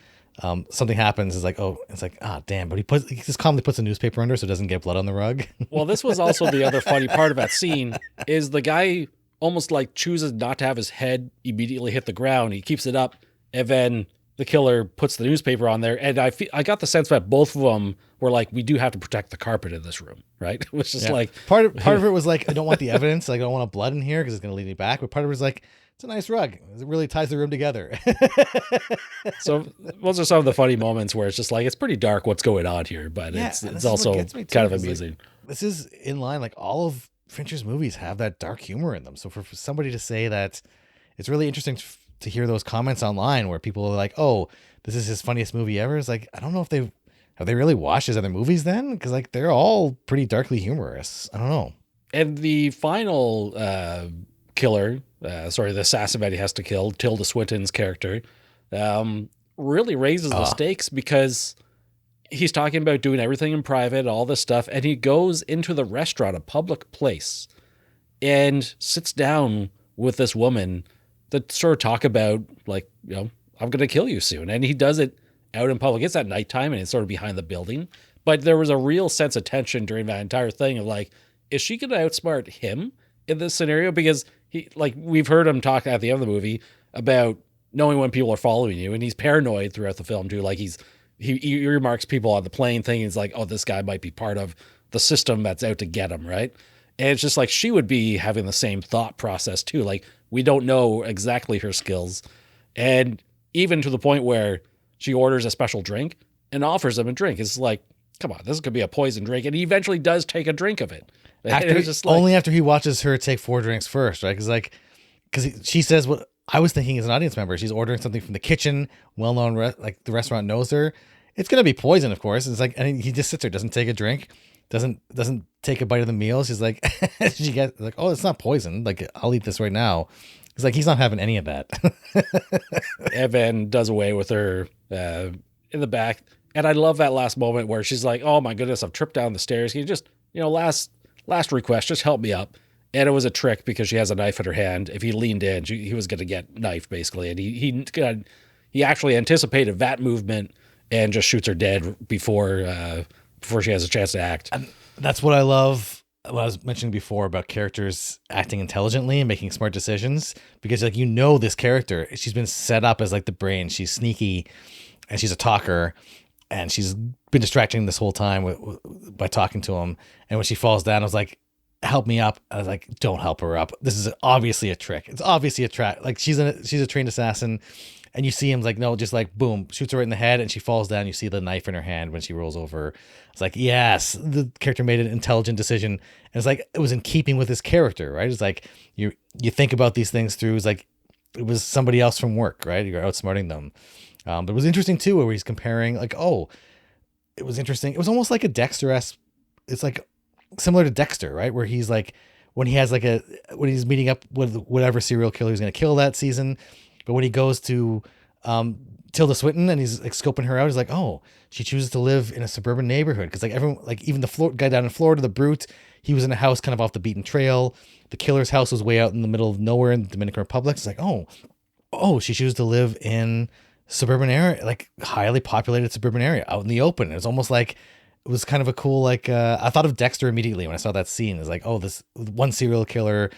something happens. It's like, oh, it's like, damn. But he just calmly puts a newspaper under so it doesn't get blood on the rug. Well, this was also the other funny part of that scene is the guy almost like chooses not to have his head immediately hit the ground. He keeps it up, and then the killer puts the newspaper on there. And I got the sense that both of them were like, we do have to protect the carpet in this room, right? It was just like part of it was like, I don't want the evidence. Like, I don't want blood in here because it's going to lead me back. But part of it was like, it's a nice rug. It really ties the room together. So those are some of the funny moments where it's just like, it's pretty dark what's going on here, but it's also kind of amusing. Like, this is in line, like all of Fincher's movies have that dark humor in them. So for somebody to say that, it's really interesting to hear those comments online where people are like, oh, this is his funniest movie ever. It's like, I don't know if have they really watched his other movies then? Because like, they're all pretty darkly humorous. I don't know. And the final killer, the assassin that he has to kill, Tilda Swinton's character, really raises the stakes, because he's talking about doing everything in private, all this stuff, and he goes into the restaurant, a public place, and sits down with this woman that sort of talk about, like, I'm going to kill you soon. And he does it out in public. It's at nighttime and it's sort of behind the building. But there was a real sense of tension during that entire thing of like, is she going to outsmart him in this scenario? Because we've heard him talk at the end of the movie about knowing when people are following you, and he's paranoid throughout the film too. Like he remarks people on the plane thing. He's like, oh, this guy might be part of the system that's out to get him, right? And it's just like, she would be having the same thought process too. Like, we don't know exactly her skills. And even to the point where she orders a special drink and offers him a drink. It's like, come on, this could be a poison drink. And he eventually does take a drink of it. And After it's just like, only after he watches her take 4 drinks first, right? Because she says what I was thinking as an audience member. She's ordering something from the kitchen, well-known, like the restaurant knows her. It's gonna be poison, of course. It's like, and he just sits there, doesn't take a drink, doesn't take a bite of the meal. She's like, she gets like, oh, it's not poison. Like, I'll eat this right now. It's like he's not having any of that. Evan does away with her in the back. And I love that last moment where she's like, oh my goodness, I've tripped down the stairs. Can you just, last request, just help me up. And it was a trick because she has a knife in her hand. If he leaned in, he was going to get knifed basically. And he actually anticipated that movement and just shoots her dead before she has a chance to act. And that's what I love. What I was mentioning before about characters acting intelligently and making smart decisions, because like, this character, she's been set up as like the brain. She's sneaky and she's a talker, and she's been distracting this whole time by talking to him. And when she falls down, I was like, help me up. I was like, don't help her up. This is obviously a trick. It's obviously a trap. Like, she's a trained assassin, and you see him like, no, just like boom, shoots her right in the head, and she falls down. You see the knife in her hand when she rolls over. It's like, yes, the character made an intelligent decision. And it's like, it was in keeping with his character, right? It's like, you think about these things through. It's like, it was somebody else from work, right? You're outsmarting them. But it was interesting too, where he's comparing like, oh, it was interesting. It was almost like a Dexter-esque. It's like similar to Dexter, right? Where he's like, when he's meeting up with whatever serial killer he's going to kill that season. But when he goes to Tilda Swinton and he's like scoping her out, he's like, oh, she chooses to live in a suburban neighborhood. Cause like everyone, like even the guy down in Florida, the brute, he was in a house kind of off the beaten trail. The killer's house was way out in the middle of nowhere in the Dominican Republic. It's like, oh, she chooses to live in suburban area, like highly populated suburban area out in the open. It's almost like, it was kind of a cool, like, I thought of Dexter immediately when I saw that scene. It's like, oh, this one serial killer,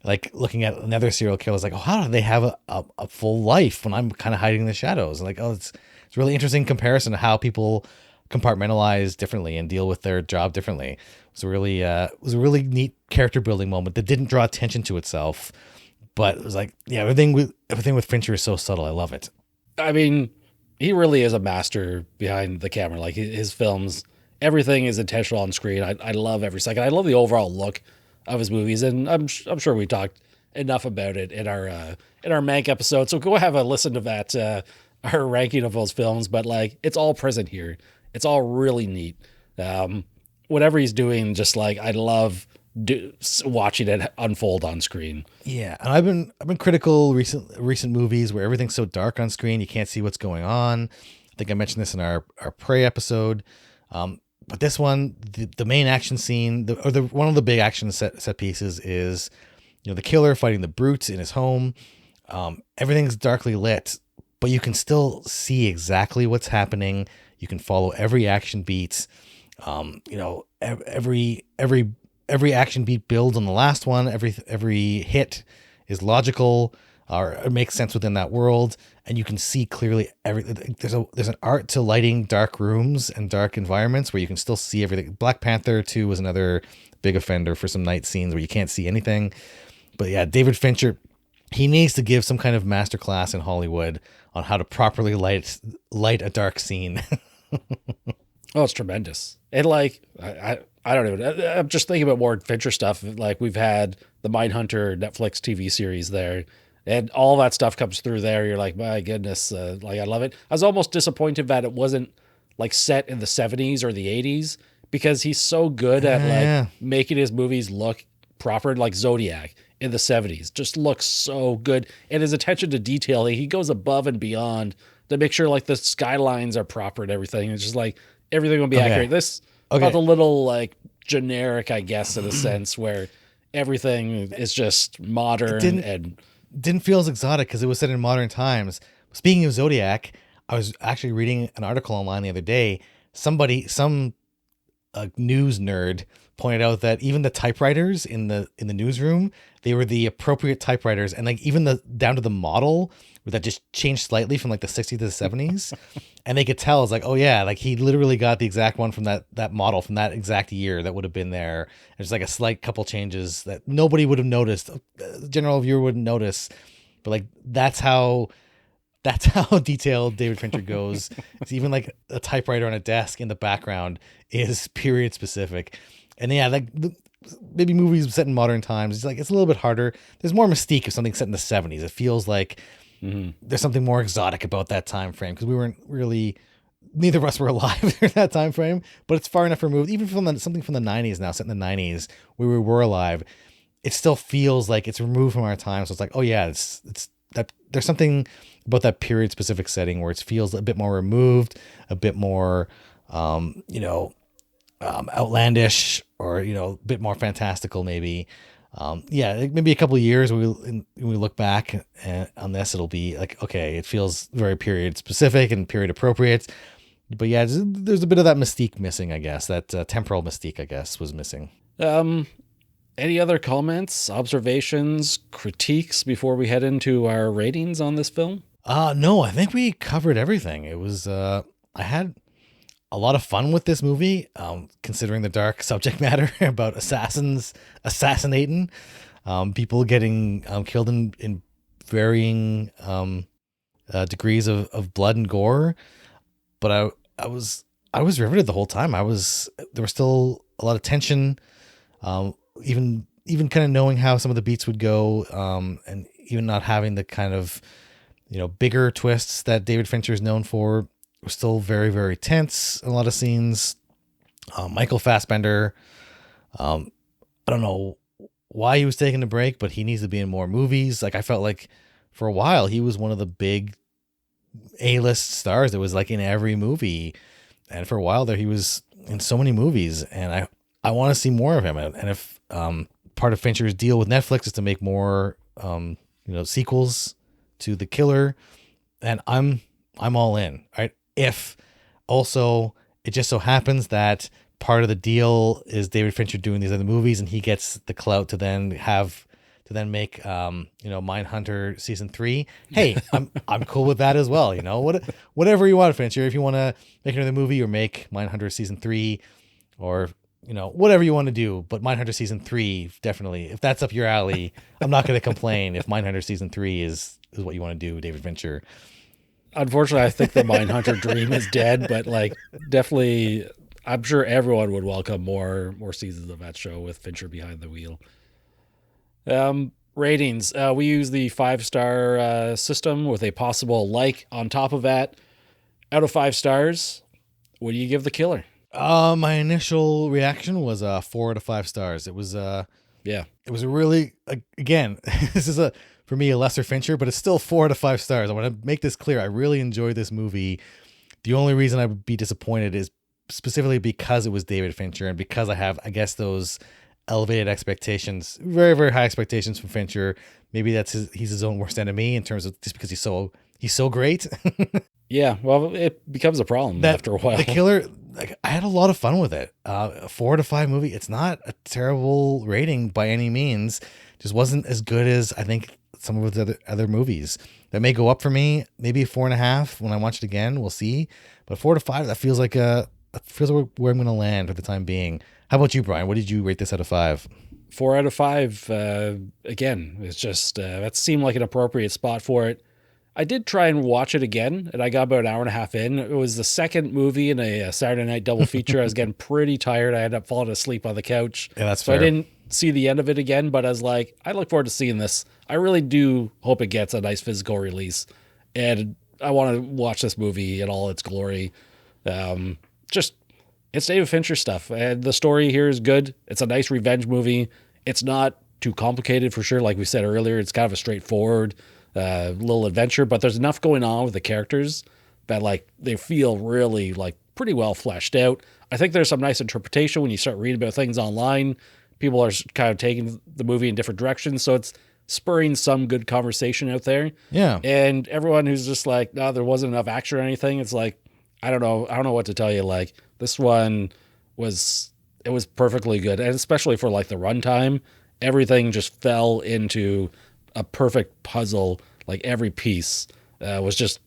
like looking at another serial killer, is like, oh, how do they have a full life when I'm kind of hiding in the shadows? Like, oh, it's really interesting comparison to how people compartmentalize differently and deal with their job differently. It was a really neat character building moment that didn't draw attention to itself, but it was like, yeah, everything with Fincher is so subtle. I love it. I mean, he really is a master behind the camera. Like his films, everything is intentional on screen. I love every second. I love the overall look of his movies, and I'm sure we talked enough about it in our Mank episode. So go have a listen to that, our ranking of those films. But like, it's all present here. It's all really neat. Whatever he's doing, just like I love watching it unfold on screen. Yeah, and I've been critical recent movies where everything's so dark on screen you can't see what's going on. I think I mentioned this in our Prey episode. But this one, the main action scene, one of the big action set pieces is, the killer fighting the brutes in his home. Everything's darkly lit, but you can still see exactly what's happening. You can follow every action beat. Every action beat builds on the last one. Every hit is logical, or it makes sense within that world, and you can see clearly everything. There's an art to lighting dark rooms and dark environments where you can still see everything. Black Panther 2 was another big offender for some night scenes where you can't see anything. But yeah, David Fincher, he needs to give some kind of masterclass in Hollywood on how to properly light a dark scene. Oh, it's tremendous. And like, I don't even, I'm just thinking about more Fincher stuff. Like we've had the Mindhunter Netflix TV series there, and all that stuff comes through there. You're like, my goodness, like I love it. I was almost disappointed that it wasn't like set in the 70s or the 80s, because he's so good at like making his movies look proper. Like Zodiac in the 70s just looks so good. And his attention to detail, he goes above and beyond to make sure like the skylines are proper and everything. It's just like everything will be accurate. This felt a little like generic, I guess, in a sense, where everything is just modern and didn't feel as exotic because it was set in modern times. Speaking of Zodiac, I was actually reading an article online the other day. Some news nerd pointed out that even the typewriters in the newsroom, they were the appropriate typewriters, and like even down to the model that just changed slightly from like the 60s to the 70s. And they could tell, it's like, oh yeah, like he literally got the exact one from that model from that exact year that would have been there. There's like a slight couple changes that nobody would have noticed. The general viewer wouldn't notice, but like that's how That's how detailed David Fincher goes. It's even like a typewriter on a desk in the background is period specific. And yeah, like maybe movies set in modern times, it's a little bit harder. There's more mystique of something set in the 70s. It feels like there's something more exotic about that time frame because we weren't really, neither of us were alive during that time frame, but it's far enough removed, even from something from the 90s now, set in the 90s where we were alive. It still feels like it's removed from our time. So it's like, oh yeah, it's that there's something about that period specific setting where it feels a bit more removed, a bit more, outlandish, or, a bit more fantastical maybe. Maybe a couple of years when we look back on this, it'll be like, okay, it feels very period specific and period appropriate. But yeah, there's a bit of that mystique missing, I guess. That temporal mystique, I guess, was missing. Any other comments, observations, critiques before we head into our ratings on this film? No, I think we covered everything. It was, I had a lot of fun with this movie, considering the dark subject matter about assassinating, people getting killed in varying degrees of blood and gore. But I was riveted the whole time. There was still a lot of tension, even kind of knowing how some of the beats would go, and even not having the kind of, bigger twists that David Fincher is known for. It was still very, very tense in a lot of scenes. Michael Fassbender, I don't know why he was taking a break, but he needs to be in more movies. Like, I felt like for a while he was one of the big A-list stars that was like in every movie, and for a while there he was in so many movies, and I want to see more of him. And if part of Fincher's deal with Netflix is to make more sequels to The Killer, and I'm all in, right? If also it just so happens that part of the deal is David Fincher doing these other movies and he gets the clout to then make Mindhunter season 3. Hey, I'm cool with that as well. Whatever you want, Fincher. If you want to make another movie or make Mindhunter season 3, or whatever you want to do, but Mindhunter season 3, definitely. If that's up your alley, I'm not going to complain if Mindhunter season 3 is what you want to do, David Fincher. Unfortunately, I think the Mindhunter dream is dead, but definitely, I'm sure everyone would welcome more seasons of that show with Fincher behind the wheel. Ratings. We use the 5-star system with a possible on top of that. Out of 5 stars, what do you give The Killer? My initial reaction was 4 out of 5 stars. It was it was a really, again, this is for me a lesser Fincher, but it's still 4 out of 5 stars. I want to make this clear. I really enjoyed this movie. The only reason I would be disappointed is specifically because it was David Fincher and because I have, I guess, those elevated expectations, very, very high expectations from Fincher. Maybe he's his own worst enemy in terms of just because he's so great. Yeah, well, it becomes a problem after a while. The Killer, I had a lot of fun with it. 4 out of 5 movie. It's not a terrible rating by any means. Just wasn't as good as I think some of the other movies. That may go up for me, maybe 4.5 when I watch it again. We'll see. But 4 to 5, that feels like where I'm going to land for the time being. How about you, Brian? What did you rate this out of 5? 4 out of 5. Again, it's just that seemed like an appropriate spot for it. I did try and watch it again, and I got about an hour and a half in. It was the second movie in a Saturday night double feature. I was getting pretty tired. I ended up falling asleep on the couch. Yeah, that's fair. So I didn't see the end of it again, but I was like, I look forward to seeing this. I really do hope it gets a nice physical release, and I want to watch this movie in all its glory. It's David Fincher stuff, and the story here is good. It's a nice revenge movie. It's not too complicated for sure. Like we said earlier, it's kind of a straightforward little adventure, but there's enough going on with the characters that they feel really pretty well fleshed out. I think there's some nice interpretation when you start reading about things online. People are kind of taking the movie in different directions, so it's spurring some good conversation out there. Yeah. And everyone who's just no, there wasn't enough action or anything, it's I don't know what to tell you. This one was perfectly good, and especially for the runtime, everything just fell into a perfect puzzle. Every piece was just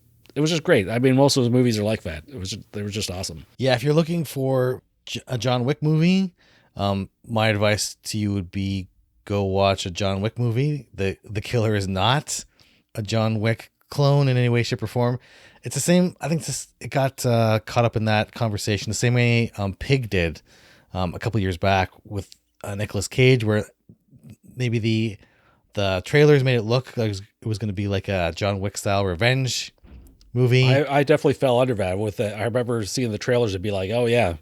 great. I mean, most of those movies are like that. They were just awesome. Yeah, if you're looking for a John Wick movie, my advice to you would be go watch a John Wick movie. The Killer is not a John Wick clone in any way, shape, or form. It's the same. I think it got caught up in that conversation the same way Pig did a couple years back with Nicolas Cage, where maybe the trailers made it look like it was going to be like a John Wick style revenge movie. I definitely fell under that with it. I remember seeing the trailers and be like, oh yeah,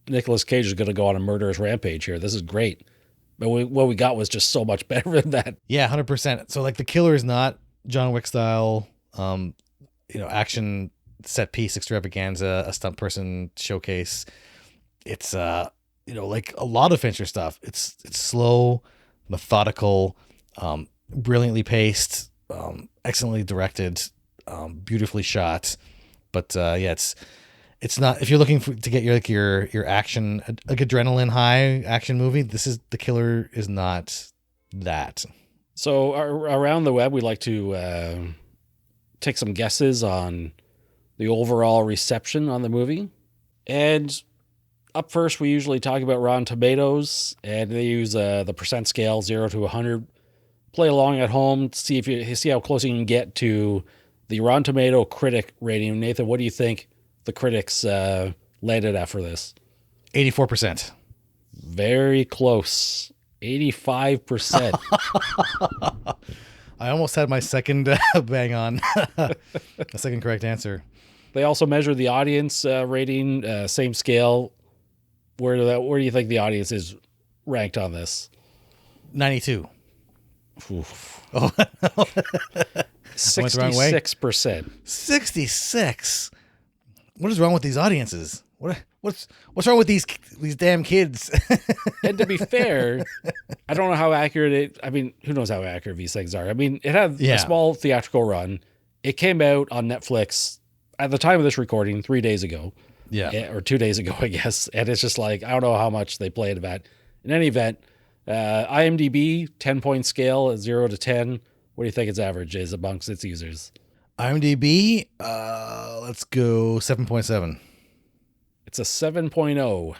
Nicolas Cage is going to go on a murderous rampage here. This is great. But what we got was just so much better than that. Yeah, 100%. So like the killer is not John Wick style, action set piece extravaganza, a stunt person showcase. It's like a lot of Fincher stuff. It's slow, methodical, brilliantly paced, excellently directed, beautifully shot. But it's not, if you're looking to get your action, like adrenaline high action movie, The Killer is not that. So around the web, we like to take some guesses on the overall reception on the movie. And up first, we usually talk about Rotten Tomatoes, and they use the percent scale, 0 to 100. Play along at home, see how close you can get to the Rotten Tomato critic rating. Nathan, what do you think the critics landed at for this? 84%. Very close. 85%. I almost had my second bang on. A second correct answer. They also measure the audience rating, same scale. Where do you think the audience is ranked on this? 92. Oof. Oh, 66%. 66. What is wrong with these audiences? What's wrong with these damn kids? And to be fair, I don't know how accurate who knows how accurate these things are. I mean, it had a small theatrical run. It came out on Netflix at the time of this recording 3 days ago. Yeah. Or 2 days ago, I guess. And it's just like, I don't know how much they played of that. In any event, IMDb, 10-point scale, 0 to 10. What do you think its average is amongst its users? IMDb, let's go 7.7. It's a 7.0.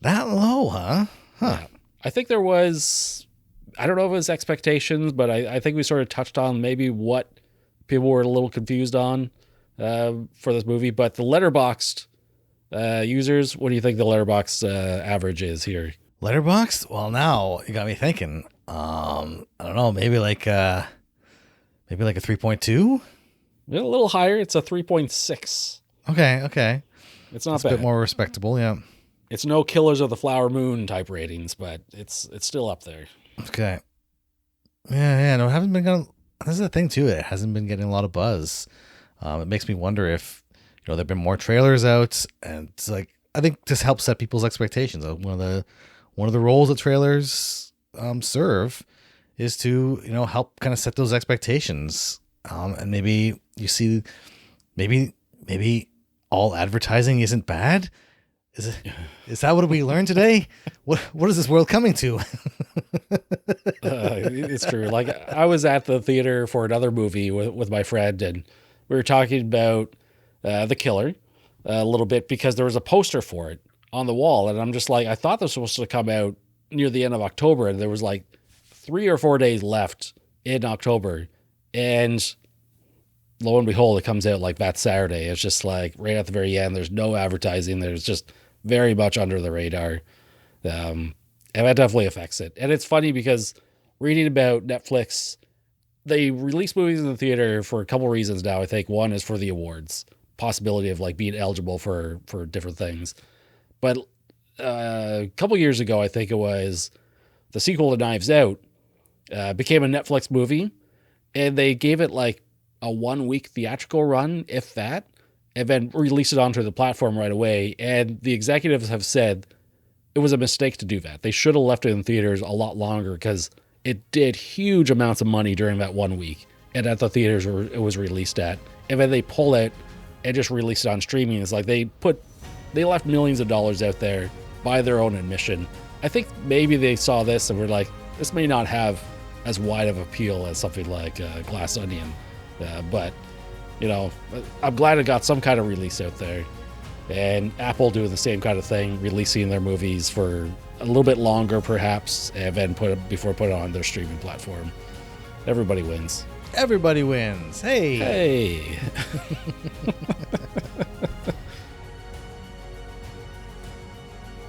That low, huh? Yeah. I think there was, I don't know if it was expectations, but I think we sort of touched on maybe what people were a little confused on for this movie. But the Letterboxd users, what do you think the Letterboxd average is here? Letterboxd? Well, now you got me thinking. I don't know, maybe like a 3.2? A little higher. It's a 3.6. Okay. It's not bad. A bit more respectable, yeah. It's no Killers of the Flower Moon type ratings, but it's still up there. Okay. Yeah, no, it hasn't been getting, this is the thing too, it hasn't been getting a lot of buzz. It makes me wonder if, there've been more trailers out, and it's like, I think this helps set people's expectations. One of the roles that trailers serve is to, help kind of set those expectations. And maybe you see, maybe all advertising isn't bad. Is that what we learned today? What is this world coming to? It's true. Like, I was at the theater for another movie with my friend, and we were talking about The Killer a little bit because there was a poster for it on the wall, and I'm just like, I thought this was supposed to come out near the end of October, and there was like 3 or 4 days left in October, and lo and behold, it comes out like that Saturday. It's just like right at the very end. There's no advertising. There's just very much under the radar. And that definitely affects it. And it's funny because reading about Netflix, they release movies in the theater for a couple reasons now. I think one is for the awards, possibility of like being eligible for different things. But a couple years ago, I think it was the sequel to Knives Out became a Netflix movie, and they gave it like a 1 week theatrical run, if that, and then released it onto the platform right away. And the executives have said it was a mistake to do that. They should have left it in theaters a lot longer because it did huge amounts of money during that 1 week. And at the theaters where it was released at. And then they pull it and just release it on streaming. It's like they left millions of dollars out there by their own admission. I think maybe they saw this and were like, this may not have as wide of appeal as something like Glass Onion. But, I'm glad it got some kind of release out there. And Apple doing the same kind of thing, releasing their movies for a little bit longer, perhaps, and then put it on their streaming platform. Everybody wins. Everybody wins. Hey. Hey.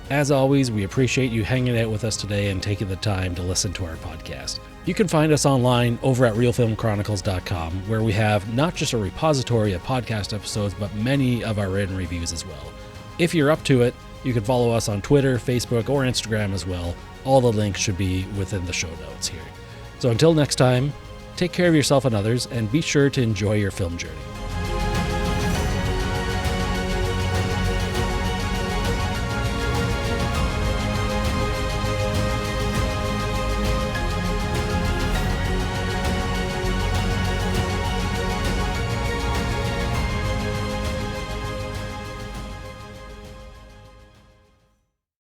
As always, we appreciate you hanging out with us today and taking the time to listen to our podcast. You can find us online over at realfilmchronicles.com, where we have not just a repository of podcast episodes, but many of our written reviews as well. If you're up to it, you can follow us on Twitter, Facebook, or Instagram as well. All the links should be within the show notes here. So until next time, take care of yourself and others, and be sure to enjoy your film journey.